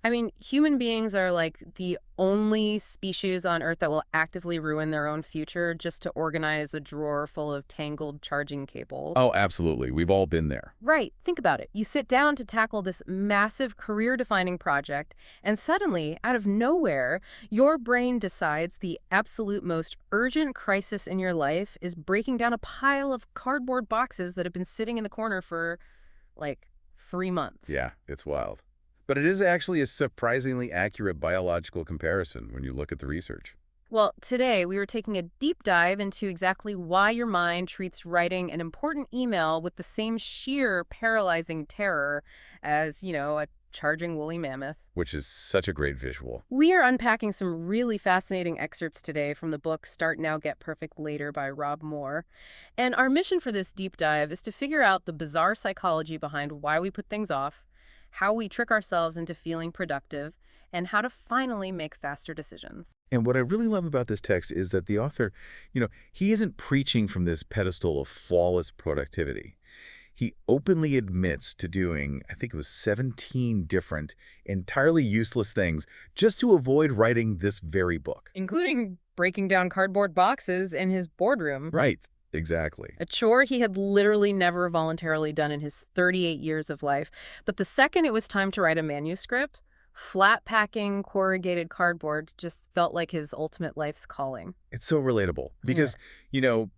I mean, human beings are like the only species on Earth that will actively ruin their own future just to organize a drawer full of tangled charging cables. Oh, absolutely. We've all been there. Right, think about it. You sit down to tackle this massive career-defining project, and suddenly, out of nowhere, your brain decides the absolute most urgent crisis in your life is breaking down a pile of cardboard boxes that have been sitting in the corner for, like, 3 months. Yeah, it's wild. But it is actually a surprisingly accurate biological comparison when you look at the research. Well, today we were taking a deep dive into exactly why your mind treats writing an important email with the same sheer paralyzing terror as, a charging woolly mammoth. Which is such a great visual. We are unpacking some really fascinating excerpts today from the book Start Now, Get Perfect Later by Rob Moore. And our mission for this deep dive is to figure out the bizarre psychology behind why we put things off, how we trick ourselves into feeling productive, and how to finally make faster decisions. And what I really love about this text is that the author, he isn't preaching from this pedestal of flawless productivity. He openly admits to doing, I think it was 17 different, entirely useless things just to avoid writing this very book. Including breaking down cardboard boxes in his boardroom. Right, exactly. A chore he had literally never voluntarily done in his 38 years of life. But the second it was time to write a manuscript, flat packing corrugated cardboard just felt like his ultimate life's calling. It's so relatable because,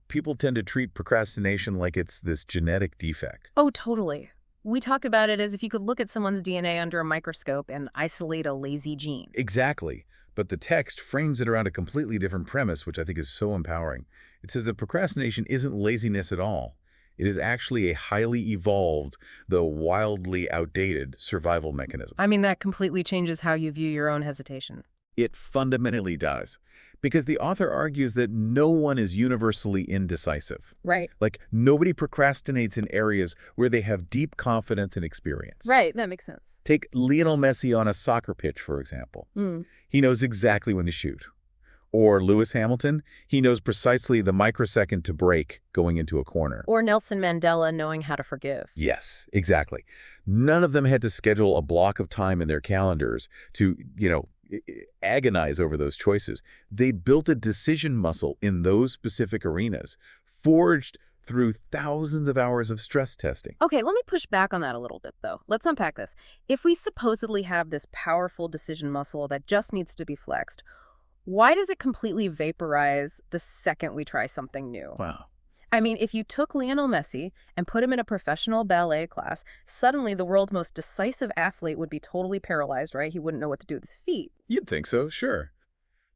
people tend to treat procrastination like it's this genetic defect. Oh, totally. We talk about it as if you could look at someone's DNA under a microscope and isolate a lazy gene. Exactly. But the text frames it around a completely different premise, which I think is so empowering. It says that procrastination isn't laziness at all. It is actually a highly evolved, though wildly outdated, survival mechanism. I mean, that completely changes how you view your own hesitation. It fundamentally does. Because the author argues that no one is universally indecisive. Right. Like, nobody procrastinates in areas where they have deep confidence and experience. Right, that makes sense. Take Lionel Messi on a soccer pitch, for example. Mm. He knows exactly when to shoot. Or Lewis Hamilton, he knows precisely the microsecond to break going into a corner. Or Nelson Mandela knowing how to forgive. Yes, exactly. None of them had to schedule a block of time in their calendars to, agonize over those choices. They built a decision muscle in those specific arenas, forged through thousands of hours of stress testing. Okay, let me push back on that a little bit, though. Let's unpack this. If we supposedly have this powerful decision muscle that just needs to be flexed, why does it completely vaporize the second we try something new? Wow. I mean, if you took Lionel Messi and put him in a professional ballet class, suddenly the world's most decisive athlete would be totally paralyzed, right? He wouldn't know what to do with his feet. You'd think so, sure.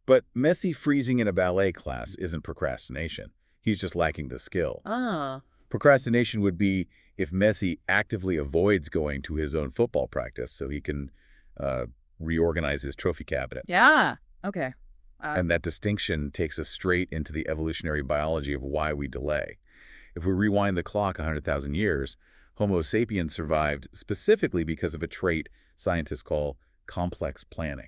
But Messi freezing in a ballet class isn't procrastination. He's just lacking the skill. Ah. Procrastination would be if Messi actively avoids going to his own football practice so he can reorganize his trophy cabinet. Yeah. Okay. And that distinction takes us straight into the evolutionary biology of why we delay. If we rewind the clock 100,000 years, Homo sapiens survived specifically because of a trait scientists call complex planning.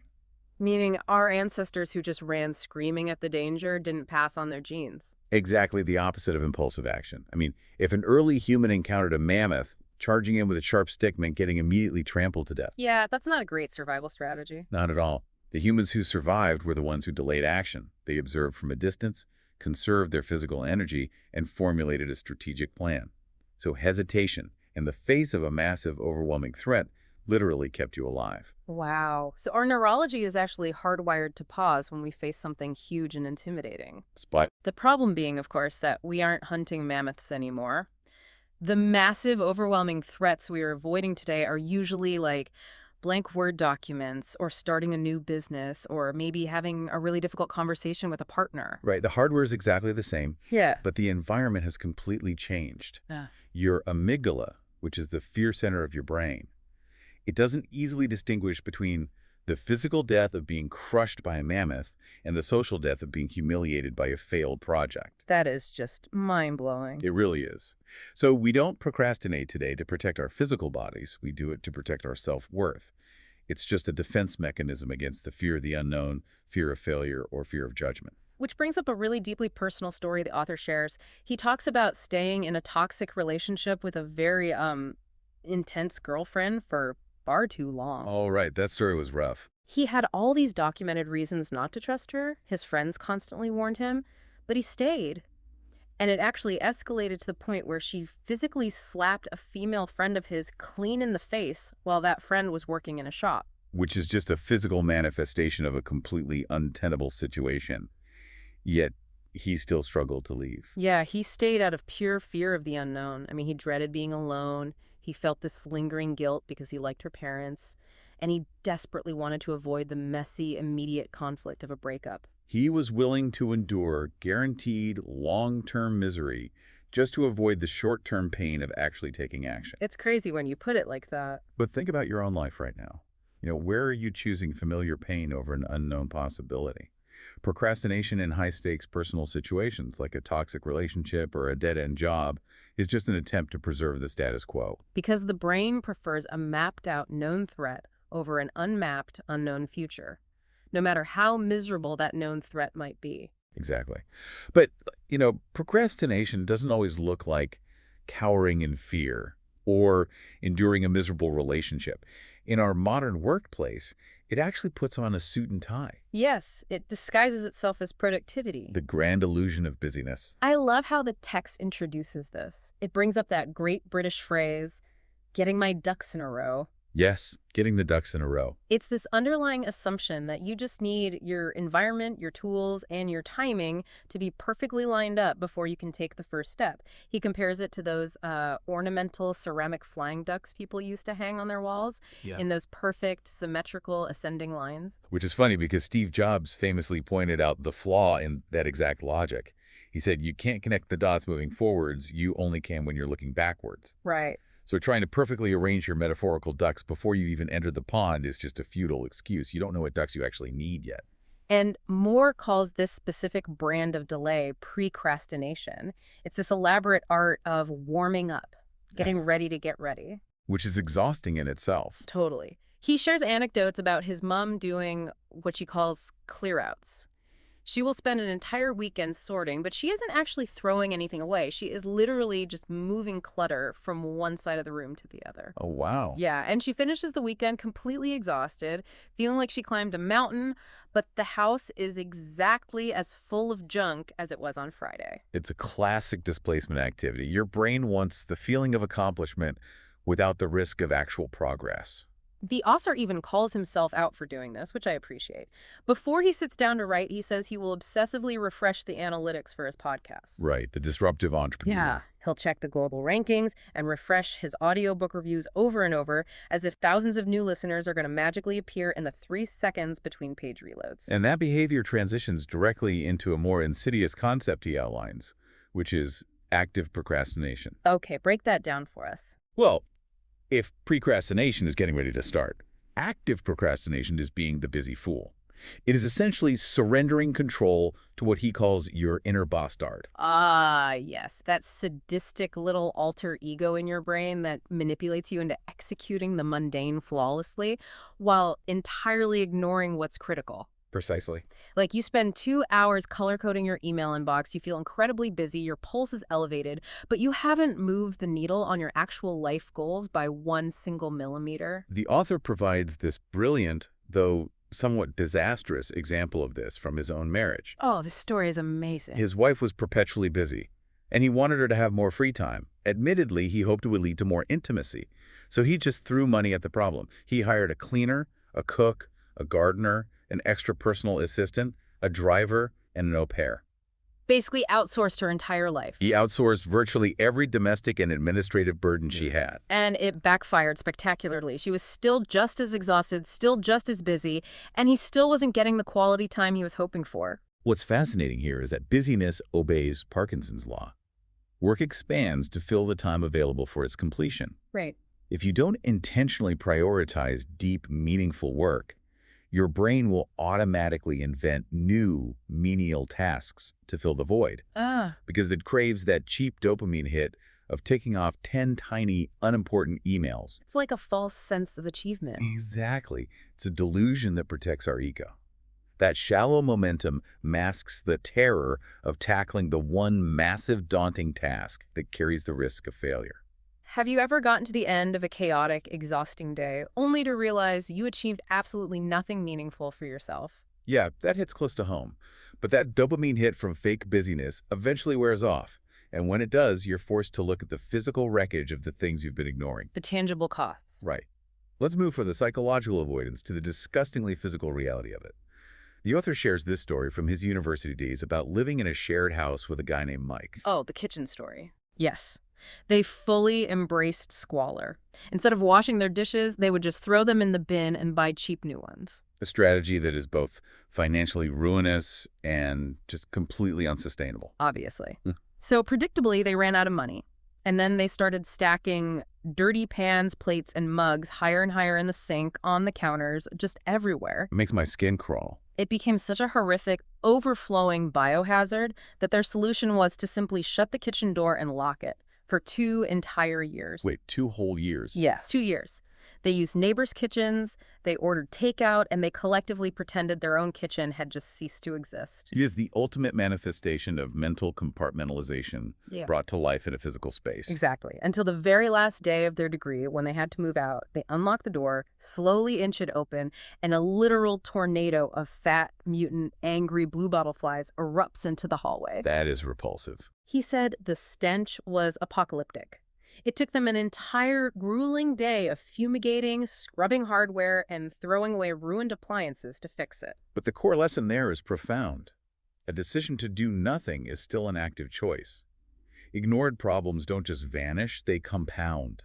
Meaning our ancestors who just ran screaming at the danger didn't pass on their genes. Exactly the opposite of impulsive action. I mean, if an early human encountered a mammoth, charging in with a sharp stick meant getting immediately trampled to death. Yeah, that's not a great survival strategy. Not at all. The humans who survived were the ones who delayed action. They observed from a distance, conserved their physical energy, and formulated a strategic plan. So hesitation, in the face of a massive, overwhelming threat, literally kept you alive. Wow. So our neurology is actually hardwired to pause when we face something huge and intimidating. Spot. The problem being, of course, that we aren't hunting mammoths anymore. The massive, overwhelming threats we are avoiding today are usually like blank Word documents or starting a new business or maybe having a really difficult conversation with a partner. Right, the hardware is exactly the same, Yeah. but the environment has completely changed. Yeah. Your amygdala, which is the fear center of your brain, it doesn't easily distinguish between the physical death of being crushed by a mammoth and the social death of being humiliated by a failed project. That is just mind-blowing. It really is. So we don't procrastinate today to protect our physical bodies. We do it to protect our self-worth. It's just a defense mechanism against the fear of the unknown, fear of failure, or fear of judgment. Which brings up a really deeply personal story the author shares. He talks about staying in a toxic relationship with a very intense girlfriend for far too long. Oh, right. That story was rough. He had all these documented reasons not to trust her. His friends constantly warned him, but he stayed. And it actually escalated to the point where she physically slapped a female friend of his clean in the face while that friend was working in a shop. Which is just a physical manifestation of a completely untenable situation. Yet, he still struggled to leave. Yeah, he stayed out of pure fear of the unknown. I mean, he dreaded being alone. He felt this lingering guilt because he liked her parents. And he desperately wanted to avoid the messy, immediate conflict of a breakup. He was willing to endure guaranteed long-term misery just to avoid the short-term pain of actually taking action. It's crazy when you put it like that. But think about your own life right now. Where are you choosing familiar pain over an unknown possibility? Procrastination in high-stakes personal situations like a toxic relationship or a dead-end job is just an attempt to preserve the status quo. Because the brain prefers a mapped-out known threat over an unmapped, unknown future, no matter how miserable that known threat might be. Exactly. But, procrastination doesn't always look like cowering in fear or enduring a miserable relationship. In our modern workplace, it actually puts on a suit and tie. Yes, it disguises itself as productivity. The grand illusion of busyness. I love how the text introduces this. It brings up that great British phrase, getting my ducks in a row. Yes, getting the ducks in a row. It's this underlying assumption that you just need your environment, your tools, and your timing to be perfectly lined up before you can take the first step. He compares it to those ornamental ceramic flying ducks people used to hang on their walls in those perfect, symmetrical ascending lines. Which is funny because Steve Jobs famously pointed out the flaw in that exact logic. He said, you can't connect the dots moving forwards, you only can when you're looking backwards. Right. So trying to perfectly arrange your metaphorical ducks before you even enter the pond is just a futile excuse. You don't know what ducks you actually need yet. And Moore calls this specific brand of delay precrastination. It's this elaborate art of warming up, getting ready to get ready. Which is exhausting in itself. Totally. He shares anecdotes about his mom doing what she calls clear-outs. She will spend an entire weekend sorting, but she isn't actually throwing anything away. She is literally just moving clutter from one side of the room to the other. Oh, wow. Yeah, and she finishes the weekend completely exhausted, feeling like she climbed a mountain, but the house is exactly as full of junk as it was on Friday. It's a classic displacement activity. Your brain wants the feeling of accomplishment without the risk of actual progress. The author even calls himself out for doing this, which I appreciate. Before he sits down to write, he says he will obsessively refresh the analytics for his podcasts. Right, the disruptive entrepreneur. Yeah, he'll check the global rankings and refresh his audiobook reviews over and over as if thousands of new listeners are going to magically appear in the 3 seconds between page reloads. And that behavior transitions directly into a more insidious concept he outlines, which is active procrastination. Okay, break that down for us. Well, if procrastination is getting ready to start, active procrastination is being the busy fool. It is essentially surrendering control to what he calls your inner bastard. Ah, yes, that sadistic little alter ego in your brain that manipulates you into executing the mundane flawlessly while entirely ignoring what's critical. Precisely. Like you spend 2 hours color-coding your email inbox, you feel incredibly busy, your pulse is elevated, but you haven't moved the needle on your actual life goals by 1 single millimeter. The author provides this brilliant, though somewhat disastrous example of this from his own marriage. Oh, this story is amazing. His wife was perpetually busy, and he wanted her to have more free time. Admittedly, he hoped it would lead to more intimacy, so he just threw money at the problem. He hired a cleaner, a cook, a gardener, an extra personal assistant, a driver, and an au pair. Basically outsourced her entire life. He outsourced virtually every domestic and administrative burden she had. And it backfired spectacularly. She was still just as exhausted, still just as busy, and he still wasn't getting the quality time he was hoping for. What's fascinating here is that busyness obeys Parkinson's law. Work expands to fill the time available for its completion. Right. If you don't intentionally prioritize deep, meaningful work, your brain will automatically invent new, menial tasks to fill the void. Because it craves that cheap dopamine hit of ticking off 10 tiny, unimportant emails. It's like a false sense of achievement. Exactly. It's a delusion that protects our ego. That shallow momentum masks the terror of tackling the one massive, daunting task that carries the risk of failure. Have you ever gotten to the end of a chaotic, exhausting day, only to realize you achieved absolutely nothing meaningful for yourself? Yeah, that hits close to home. But that dopamine hit from fake busyness eventually wears off. And when it does, you're forced to look at the physical wreckage of the things you've been ignoring. The tangible costs. Right. Let's move from the psychological avoidance to the disgustingly physical reality of it. The author shares this story from his university days about living in a shared house with a guy named Mike. Oh, the kitchen story. Yes. They fully embraced squalor. Instead of washing their dishes, they would just throw them in the bin and buy cheap new ones. A strategy that is both financially ruinous and just completely unsustainable. Obviously. Hmm. So predictably, they ran out of money. And then they started stacking dirty pans, plates, and mugs higher and higher in the sink, on the counters, just everywhere. It makes my skin crawl. It became such a horrific, overflowing biohazard that their solution was to simply shut the kitchen door and lock it for 2 entire years. Wait, 2 whole years? Yes, 2 years. They used neighbors' kitchens, they ordered takeout, and they collectively pretended their own kitchen had just ceased to exist. It is the ultimate manifestation of mental compartmentalization brought to life in a physical space. Exactly. Until the very last day of their degree, when they had to move out, they unlock the door, slowly inch it open, and a literal tornado of fat, mutant, angry bluebottle flies erupts into the hallway. That is repulsive. He said the stench was apocalyptic. It took them an entire grueling day of fumigating, scrubbing hardware, and throwing away ruined appliances to fix it. But the core lesson there is profound. A decision to do nothing is still an active choice. Ignored problems don't just vanish, they compound.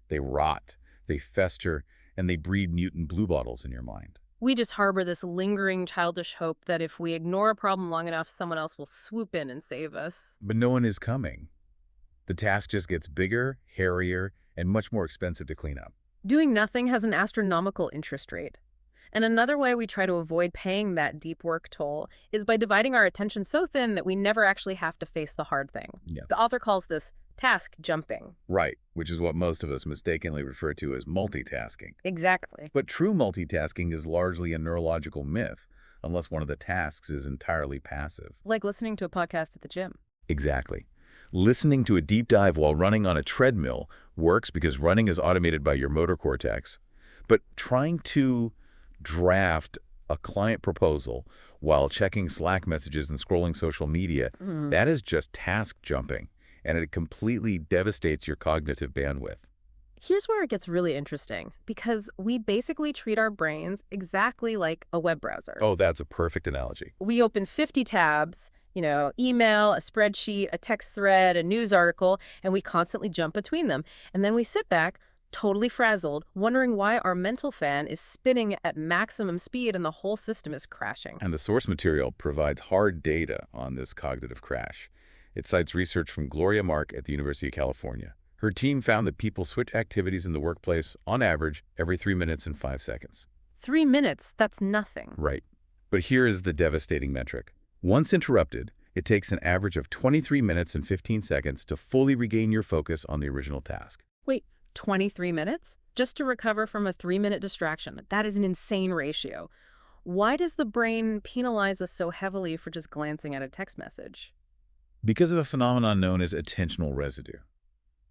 They rot, they fester, and they breed mutant bluebottles in your mind. We just harbor this lingering childish hope that if we ignore a problem long enough, someone else will swoop in and save us. But no one is coming. The task just gets bigger, hairier, and much more expensive to clean up. Doing nothing has an astronomical interest rate. And another way we try to avoid paying that deep work toll is by dividing our attention so thin that we never actually have to face the hard thing. Yeah. The author calls this task jumping. Right, which is what most of us mistakenly refer to as multitasking. Exactly. But true multitasking is largely a neurological myth, unless one of the tasks is entirely passive. Like listening to a podcast at the gym. Exactly. Listening to a deep dive while running on a treadmill works because running is automated by your motor cortex. But trying to draft a client proposal while checking Slack messages and scrolling social media, that is just task jumping, and it completely devastates your cognitive bandwidth. Here's where it gets really interesting, because we basically treat our brains exactly like a web browser. Oh, that's a perfect analogy. We open 50 tabs, email, a spreadsheet, a text thread, a news article, and we constantly jump between them. And then we sit back, totally frazzled, wondering why our mental fan is spinning at maximum speed and the whole system is crashing. And the source material provides hard data on this cognitive crash. It cites research from Gloria Mark at the University of California. Her team found that people switch activities in the workplace, on average, every 3 minutes and 5 seconds. 3 minutes, that's nothing. Right. But here is the devastating metric. Once interrupted, it takes an average of 23 minutes and 15 seconds to fully regain your focus on the original task. Wait, 23 minutes? Just to recover from a 3-minute distraction. That is an insane ratio. Why does the brain penalize us so heavily for just glancing at a text message? Because of a phenomenon known as attentional residue.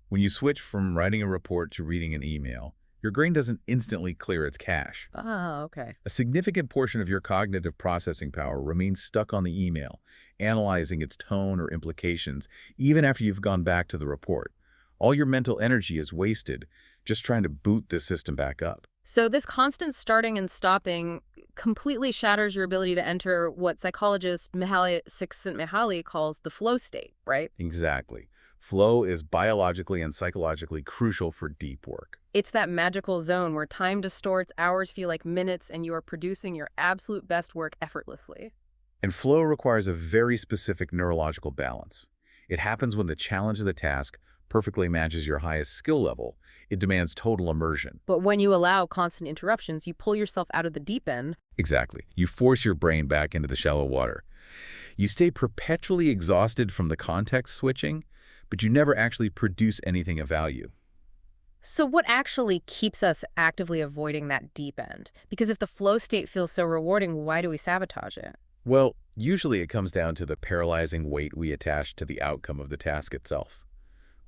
When you switch from writing a report to reading an email, your brain doesn't instantly clear its cache. Oh, okay. A significant portion of your cognitive processing power remains stuck on the email, analyzing its tone or implications, even after you've gone back to the report. All your mental energy is wasted just trying to boot the system back up. So this constant starting and stopping completely shatters your ability to enter what psychologist Mihaly Csikszentmihalyi calls the flow state, right? Exactly. Flow is biologically and psychologically crucial for deep work. It's that magical zone where time distorts, hours feel like minutes, and you are producing your absolute best work effortlessly. And flow requires a very specific neurological balance. It happens when the challenge of the task perfectly matches your highest skill level. It demands total immersion. But when you allow constant interruptions, you pull yourself out of the deep end. Exactly. You force your brain back into the shallow water. You stay perpetually exhausted from the context switching, but you never actually produce anything of value. So what actually keeps us actively avoiding that deep end? Because if the flow state feels so rewarding, why do we sabotage it? Well, usually it comes down to the paralyzing weight we attach to the outcome of the task itself.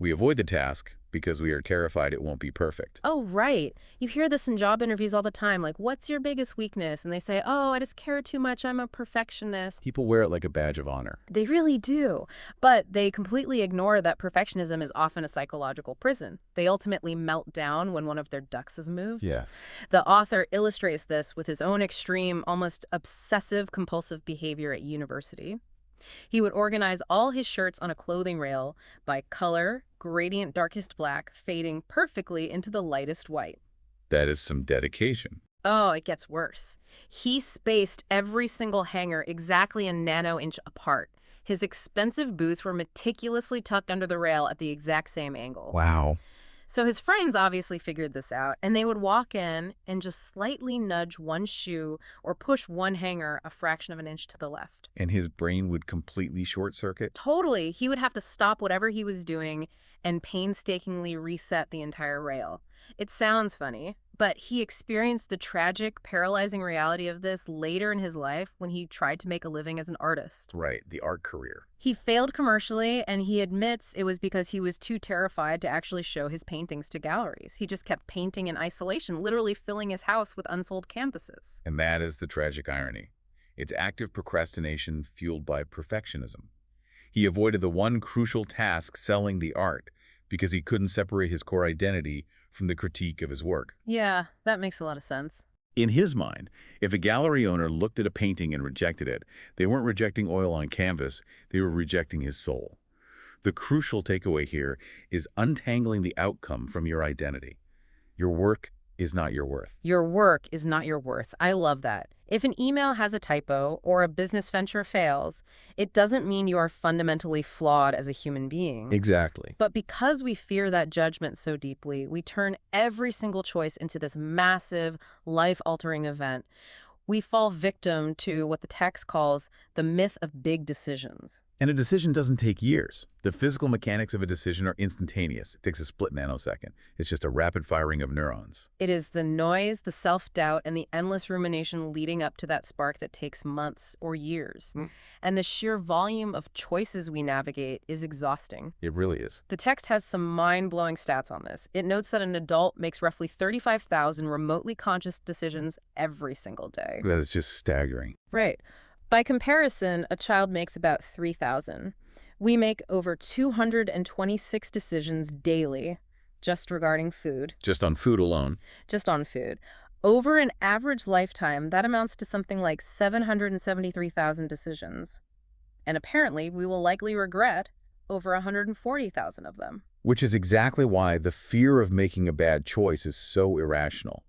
We avoid the task because we are terrified it won't be perfect. Oh, right. You hear this in job interviews all the time, like, what's your biggest weakness? And they say, oh, I just care too much. I'm a perfectionist. People wear it like a badge of honor. They really do. But they completely ignore that perfectionism is often a psychological prison. They ultimately melt down when one of their ducks is moved. Yes. The author illustrates this with his own extreme, almost obsessive compulsive behavior at university. He would organize all his shirts on a clothing rail by color, gradient darkest black, fading perfectly into the lightest white. That is some dedication. Oh, it gets worse. He spaced every single hanger exactly a nano-inch apart. His expensive boots were meticulously tucked under the rail at the exact same angle. Wow. So his friends obviously figured this out, and they would walk in and just slightly nudge one shoe or push one hanger a fraction of an inch to the left. And his brain would completely short circuit? Totally. He would have to stop whatever he was doing and painstakingly reset the entire rail. It sounds funny, but he experienced the tragic, paralyzing reality of this later in his life when he tried to make a living as an artist. Right, the art career. He failed commercially, and he admits it was because he was too terrified to actually show his paintings to galleries. He just kept painting in isolation, literally filling his house with unsold canvases. And that is the tragic irony. It's active procrastination fueled by perfectionism. He avoided the one crucial task, selling the art, because he couldn't separate his core identity from the critique of his work. Yeah, that makes a lot of sense. In his mind, if a gallery owner looked at a painting and rejected it, they weren't rejecting oil on canvas, they were rejecting his soul. The crucial takeaway here is untangling the outcome from your identity. Your work is not your worth. Your work is not your worth. I love that. If an email has a typo or a business venture fails, it doesn't mean you are fundamentally flawed as a human being. Exactly. But because we fear that judgment so deeply, we turn every single choice into this massive, life-altering event. We fall victim to what the text calls the myth of big decisions. And a decision doesn't take years. The physical mechanics of a decision are instantaneous. It takes a split nanosecond. It's just a rapid firing of neurons. It is the noise, the self-doubt, and the endless rumination leading up to that spark that takes months or years. And the sheer volume of choices we navigate is exhausting. It really is. The text has some mind-blowing stats on this. It notes that an adult makes roughly 35,000 remotely conscious decisions every single day. That is just staggering. Right. By comparison, a child makes about 3,000. We make over 226 decisions daily just regarding food. Just on food alone. Just on food. Over an average lifetime, that amounts to something like 773,000 decisions. And apparently, we will likely regret over 140,000 of them. Which is exactly why the fear of making a bad choice is so irrational.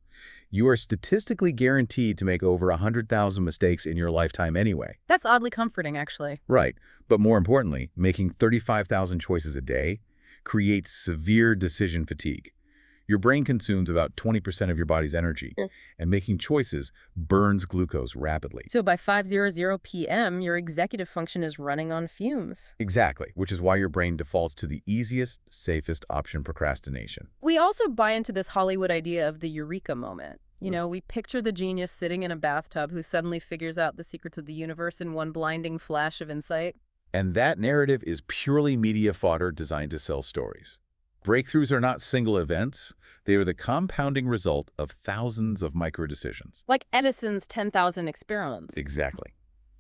You are statistically guaranteed to make over 100,000 mistakes in your lifetime anyway. That's oddly comforting, actually. Right. But more importantly, making 35,000 choices a day creates severe decision fatigue. Your brain consumes about 20% of your body's energy, and making choices burns glucose rapidly. So by 5:00 p.m., your executive function is running on fumes. Exactly, which is why your brain defaults to the easiest, safest option, procrastination. We also buy into this Hollywood idea of the eureka moment. You know, we picture the genius sitting in a bathtub who suddenly figures out the secrets of the universe in one blinding flash of insight. And that narrative is purely media fodder designed to sell stories. Breakthroughs are not single events. They are the compounding result of thousands of micro-decisions. Like Edison's 10,000 experiments. Exactly.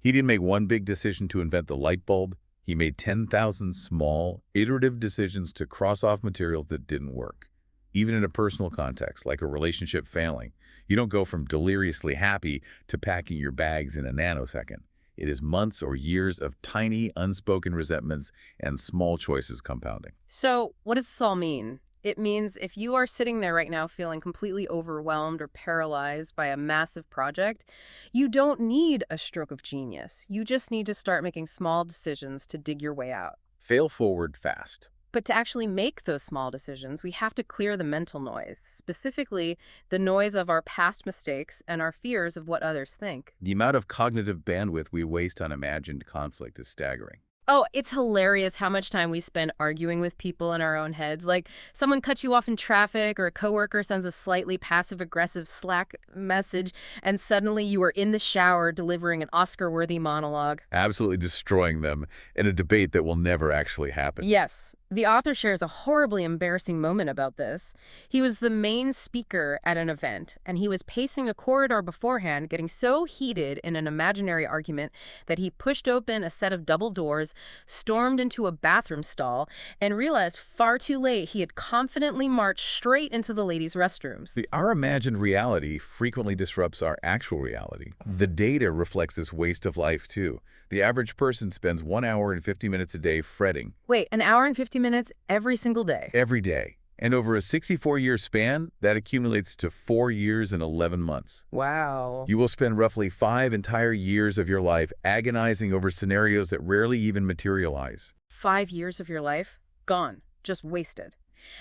He didn't make one big decision to invent the light bulb. He made 10,000 small, iterative decisions to cross off materials that didn't work. Even in a personal context, like a relationship failing, you don't go from deliriously happy to packing your bags in a nanosecond. It is months or years of tiny, unspoken resentments and small choices compounding. So what does this all mean? It means if you are sitting there right now feeling completely overwhelmed or paralyzed by a massive project, you don't need a stroke of genius. You just need to start making small decisions to dig your way out. Fail forward fast. But to actually make those small decisions, we have to clear the mental noise, specifically the noise of our past mistakes and our fears of what others think. The amount of cognitive bandwidth we waste on imagined conflict is staggering. Oh, it's hilarious how much time we spend arguing with people in our own heads. Like someone cuts you off in traffic or a coworker sends a slightly passive-aggressive Slack message, and suddenly you are in the shower delivering an Oscar-worthy monologue. Absolutely destroying them in a debate that will never actually happen. Yes. The author shares a horribly embarrassing moment about this. He was the main speaker at an event, and he was pacing a corridor beforehand, getting so heated in an imaginary argument that he pushed open a set of double doors, stormed into a bathroom stall, and realized far too late he had confidently marched straight into the ladies' restrooms. Our imagined reality frequently disrupts our actual reality. The data reflects this waste of life, too. The average person spends 1 hour and 50 minutes a day fretting. Wait, an hour and 50 minutes every single day? Every day. And over a 64-year span, that accumulates to 4 years and 11 months. Wow. You will spend roughly 5 entire years of your life agonizing over scenarios that rarely even materialize. 5 years of your life? Gone. Just wasted.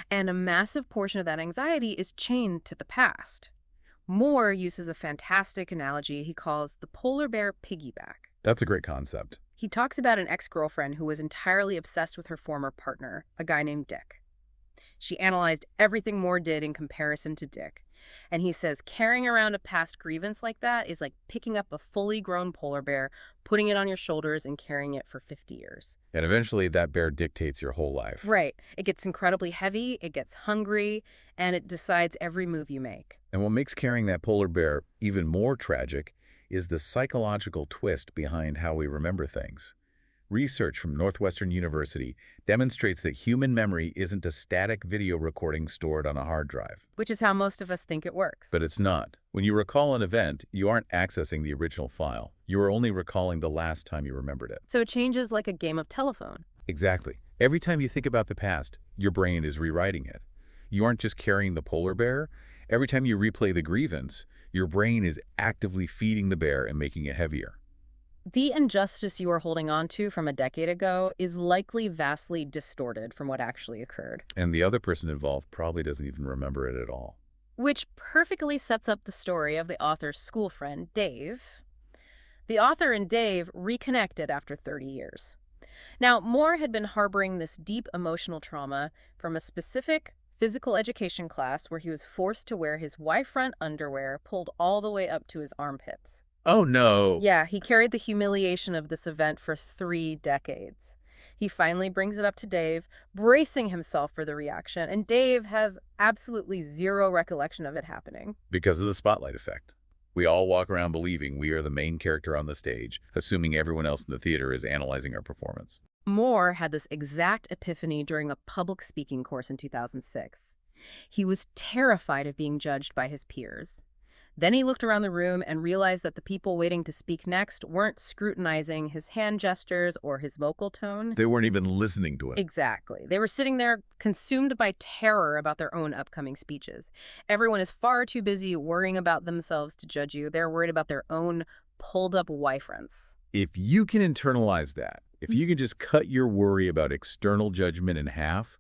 And a massive portion of that anxiety is chained to the past. Moore uses a fantastic analogy he calls the polar bear piggyback. That's a great concept. He talks about an ex-girlfriend who was entirely obsessed with her former partner, a guy named Dick. She analyzed everything Moore did in comparison to Dick. And he says carrying around a past grievance like that is like picking up a fully grown polar bear, putting it on your shoulders, and carrying it for 50 years. And eventually that bear dictates your whole life. Right. It gets incredibly heavy, it gets hungry, and it decides every move you make. And what makes carrying that polar bear even more tragic is the psychological twist behind how we remember things. Research from Northwestern University demonstrates that human memory isn't a static video recording stored on a hard drive. Which is how most of us think it works. But it's not. When you recall an event, you aren't accessing the original file. You are only recalling the last time you remembered it. So it changes like a game of telephone. Exactly. Every time you think about the past, your brain is rewriting it. You aren't just carrying the polar bear. Every time you replay the grievance, your brain is actively feeding the bear and making it heavier. The injustice you are holding on to from a decade ago is likely vastly distorted from what actually occurred. And the other person involved probably doesn't even remember it at all. Which perfectly sets up the story of the author's school friend, Dave. The author and Dave reconnected after 30 years. Now, Moore had been harboring this deep emotional trauma from a specific physical education class where he was forced to wear his Y-front underwear pulled all the way up to his armpits. Oh, no. Yeah, he carried the humiliation of this event for 3 decades. He finally brings it up to Dave, bracing himself for the reaction, and Dave has absolutely zero recollection of it happening. Because of the spotlight effect. We all walk around believing we are the main character on the stage, assuming everyone else in the theater is analyzing our performance. Moore had this exact epiphany during a public speaking course in 2006. He was terrified of being judged by his peers. Then he looked around the room and realized that the people waiting to speak next weren't scrutinizing his hand gestures or his vocal tone. They weren't even listening to it. Exactly. They were sitting there consumed by terror about their own upcoming speeches. Everyone is far too busy worrying about themselves to judge you. They're worried about their own pulled-up Y-fronts. If you can internalize that, if you can just cut your worry about external judgment in half,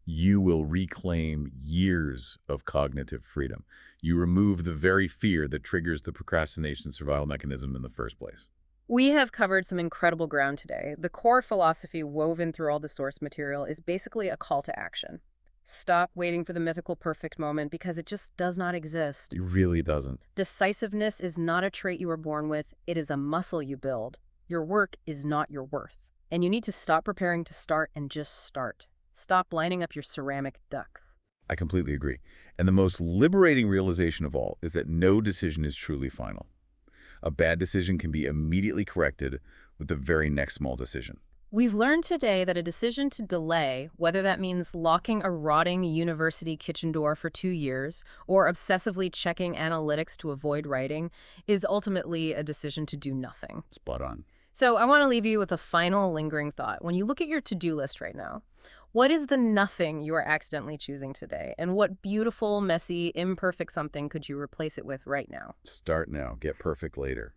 you will reclaim years of cognitive freedom. You remove the very fear that triggers the procrastination survival mechanism in the first place. We have covered some incredible ground today. The core philosophy woven through all the source material is basically a call to action. Stop waiting for the mythical perfect moment because it just does not exist. It really doesn't. Decisiveness is not a trait you were born with. It is a muscle you build. Your work is not your worth. And you need to stop preparing to start and just start. Stop lining up your ceramic ducks. I completely agree. And the most liberating realization of all is that no decision is truly final. A bad decision can be immediately corrected with the very next small decision. We've learned today that a decision to delay, whether that means locking a rotting university kitchen door for 2 years or obsessively checking analytics to avoid writing, is ultimately a decision to do nothing. Spot on. So I want to leave you with a final lingering thought. When you look at your to-do list right now, what is the nothing you are accidentally choosing today? And what beautiful, messy, imperfect something could you replace it with right now? Start now. Get perfect later.